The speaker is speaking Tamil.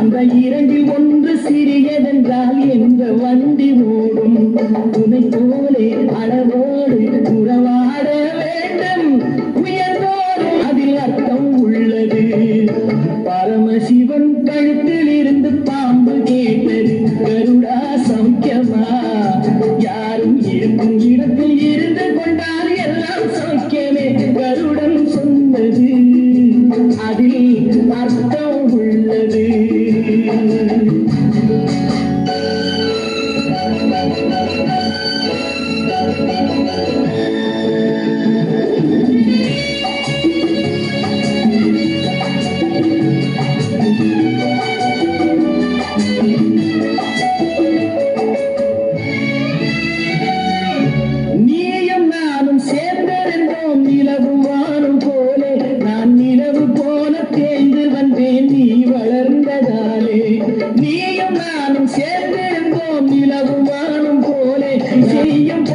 அந்த இரண்டில் ஒன்று சிறியதென்றால் எந்த வண்டி ஓடும் துணை போலே அளவோடு உறவாட வேண்டும் உயர்ந்தோடு அதில் அர்த்தம் உள்ளது பரமசிவன் கழுத்தில் இருந்து பாம்பு கேட்டது கருடா சௌக்கியமா யாரும் இருக்கும் இடத்தில் இருந்து கொண்டால் எல்லாம் சௌக்கியமே கருடன் சொன்னது அதில் அர்த்தம் உள்ளது நீயும் நானும் சேர்ந்திருந்தோம் நிலவு வானம் போலே நான் நிலவு போல தேர்ந்து வந்தேன் நீ வளர்ந்ததாலே நீயும் நானும் சேர்ந்திருந்தோம் நிலவு வானம் போலே செய்யும்